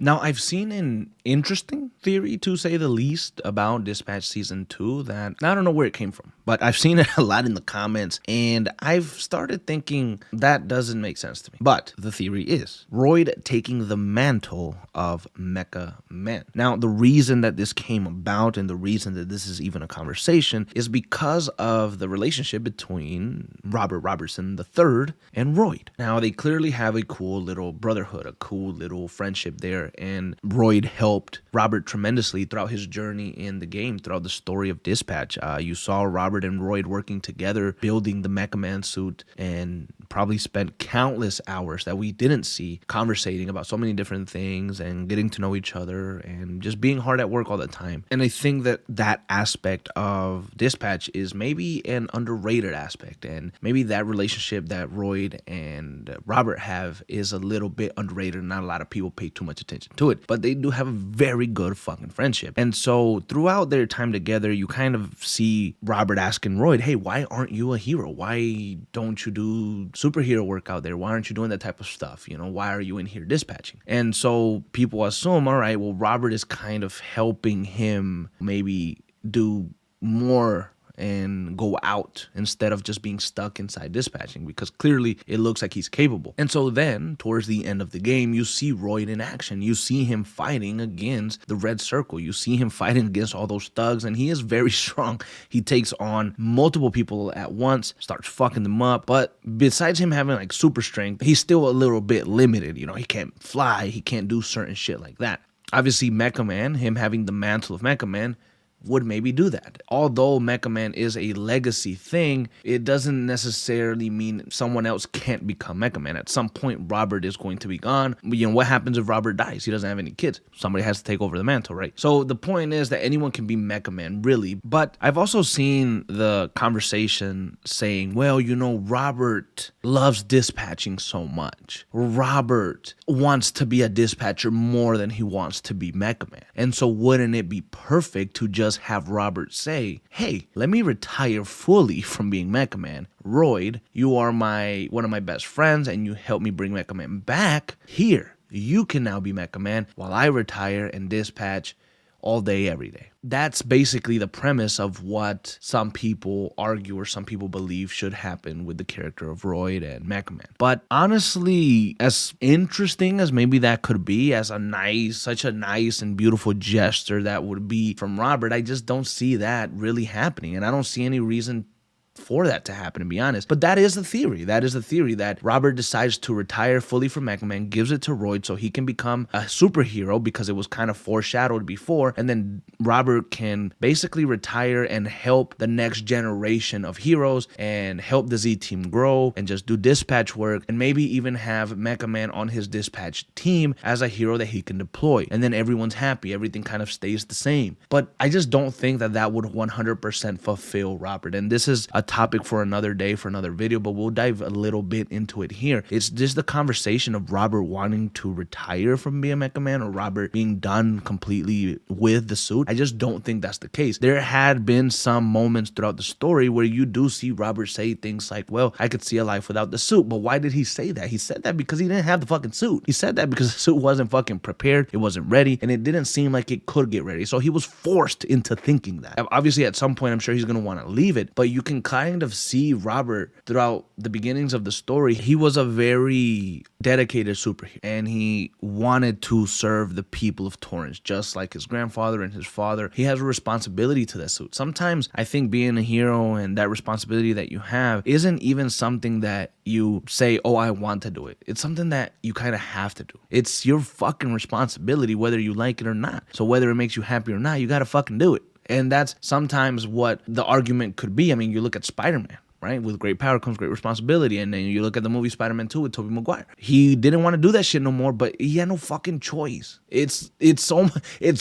Now, I've seen an interesting theory, to say the least, about Dispatch Season 2 that I don't know where it came from, but I've seen it a lot in the comments, and I've started thinking that doesn't make sense to me. But the theory is Royd taking the mantle of Mecha Man. Now, the reason that this came about and the reason that this is even a conversation is because of the relationship between Robert Robertson III and Royd. Now, they clearly have a cool little brotherhood, a cool little friendship there, and Royd helped Robert tremendously throughout his journey in the game, throughout the story of Dispatch. You saw Robert and Royd working together, building the Mecha Man suit, and probably spent countless hours that we didn't see conversating about so many different things and getting to know each other and just being hard at work all the time. And I think that that aspect of Dispatch is maybe an underrated aspect, and maybe that relationship that Royd and Robert have is a little bit underrated and not a lot of people pay too much attention to it, but they do have a very good fucking friendship. And so throughout their time together, you kind of see Robert asking Royd, hey, why aren't you a hero? Why don't you do superhero work out there? Why aren't you doing that type of stuff? You know, why are you in here dispatching? And so people assume, all right, well, Robert is kind of helping him maybe do more and go out instead of just being stuck inside dispatching, because clearly it looks like he's capable. And so then towards the end of the game, you see Royd in action. You see him fighting against the Red Circle. You see him fighting against all those thugs, and he is very strong. He takes on multiple people at once, starts fucking them up. But besides him having like super strength, he's still a little bit limited. You know, he can't fly, he can't do certain shit like that. Obviously, Mecha Man, him having the mantle of Mecha Man, would maybe do that. Although Mecha Man is a legacy thing, it doesn't necessarily mean someone else can't become Mecha Man. At some point, Robert is going to be gone. You know, what happens if Robert dies? He doesn't have any kids. Somebody has to take over the mantle, right? So the point is that anyone can be Mecha Man, really. But I've also seen the conversation saying, well, you know, Robert loves dispatching so much. Robert wants to be a dispatcher more than he wants to be Mecha Man. And so wouldn't it be perfect to just have Robert say, hey, let me retire fully from being Mecha Man. Royd, you are one of my best friends and you helped me bring Mecha Man back. Here, you can now be Mecha Man while I retire and dispatch all day, every day. That's basically the premise of what some people argue or some people believe should happen with the character of Royd and Mecha Man. But honestly, as interesting as maybe that could be, as such a nice and beautiful gesture that would be from Robert, I just don't see that really happening. And I don't see any reason for that to happen, to be honest. But that is the theory. That is the theory, that Robert decides to retire fully from Mecha Man, gives it to Royd so he can become a superhero, because it was kind of foreshadowed before, and then Robert can basically retire and help the next generation of heroes and help the Z team grow and just do dispatch work, and maybe even have Mecha Man on his dispatch team as a hero that he can deploy, and then everyone's happy, everything kind of stays the same. But I just don't think that that would 100% fulfill Robert, and this is a topic for another day, for another video, but we'll dive a little bit into it here. It's just the conversation of Robert wanting to retire from being Mecha Man, or Robert being done completely with the suit. I just don't think that's the case. There had been some moments throughout the story where you do see Robert say things like, well, I could see a life without the suit. But why did he say that? He said that because he didn't have the fucking suit. He said that because the suit wasn't fucking prepared, it wasn't ready, and it didn't seem like it could get ready. So he was forced into thinking that. Obviously, at some point, I'm sure he's going to want to leave it, but you can kind of see Robert throughout the beginnings of the story. He was a very dedicated superhero, and he wanted to serve the people of Torrance, just like his grandfather and his father. He has a responsibility to that suit. Sometimes I think being a hero and that responsibility that you have isn't even something that you say, oh, I want to do it. It's something that you kind of have to do. It's your fucking responsibility, whether you like it or not. So whether it makes you happy or not, you got to fucking do it. And that's sometimes what the argument could be. I mean, you look at Spider-Man, right? With great power comes great responsibility. And then you look at the movie Spider-Man 2 with Tobey Maguire. He didn't want to do that shit no more, but he had no fucking choice. It's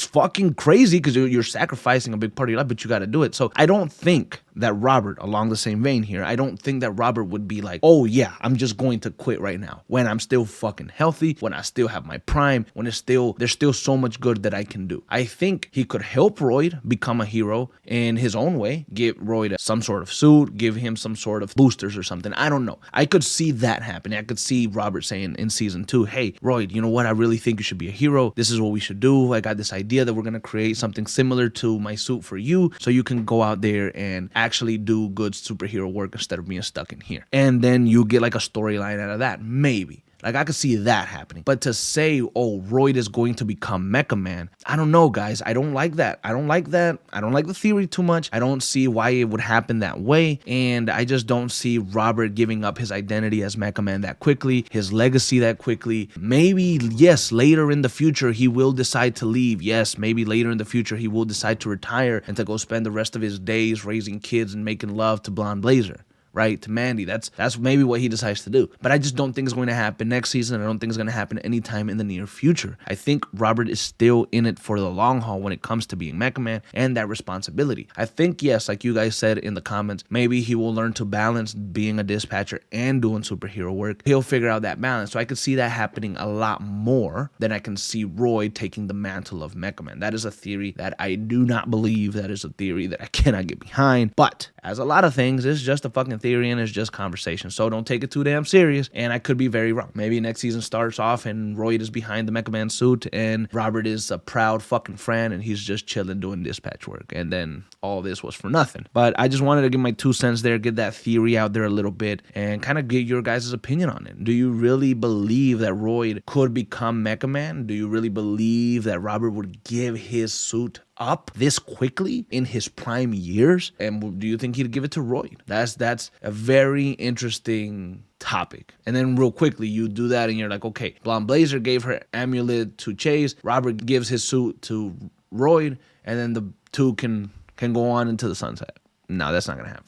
fucking crazy, because you're sacrificing a big part of your life, but you got to do it. So I don't think that Robert, along the same vein here, I don't think that Robert would be like, oh yeah, I'm just going to quit right now when I'm still fucking healthy, when I still have my prime, when there's still so much good that I can do. I think he could help Royd become a hero in his own way, give Royd some sort of suit, give him some some sort of boosters or something. I don't know. I could see that happening. I could see Robert saying in season 2, hey, Royd, you know what? I really think you should be a hero. This is what we should do. I got this idea that we're going to create something similar to my suit for you so you can go out there and actually do good superhero work instead of being stuck in here. And then you get like a storyline out of that. Maybe. Like, I could see that happening. But to say, oh, Royd is going to become Mecha Man, I don't know, guys. I don't like that. I don't like the theory too much. I don't see why it would happen that way. And I just don't see Robert giving up his identity as Mecha Man that quickly, his legacy that quickly. Maybe, yes, later in the future, he will decide to leave. Yes, maybe later in the future, he will decide to retire and to go spend the rest of his days raising kids and making love to Blonde Blazer. Right, to Mandy. That's maybe what he decides to do. But I just don't think it's going to happen next season. I don't think it's going to happen anytime in the near future. I think Robert is still in it for the long haul when it comes to being Mecha Man and that responsibility. I think, yes, like you guys said in the comments, maybe he will learn to balance being a dispatcher and doing superhero work. He'll figure out that balance. So I could see that happening a lot more than I can see Royd taking the mantle of Mecha Man. That is a theory that I do not believe. That is a theory that I cannot get behind. But as a lot of things, it's just a fucking theory and it's just conversation. So don't take it too damn serious. And I could be very wrong. Maybe next season starts off and Royd is behind the Mecha Man suit and Robert is a proud fucking friend and he's just chilling doing dispatch work. And then all this was for nothing. But I just wanted to give my 2 cents there, get that theory out there a little bit and kind of get your guys' opinion on it. Do you really believe that Royd could become Mecha Man? Do you really believe that Robert would give his suit up this quickly in his prime years? And do you think he'd give it to Royd? That's a very interesting topic. And then real quickly, you do that and you're like, okay, Blonde Blazer gave her amulet to Chase, Robert gives his suit to Royd, and then the two can go on into the sunset. No, that's not gonna happen.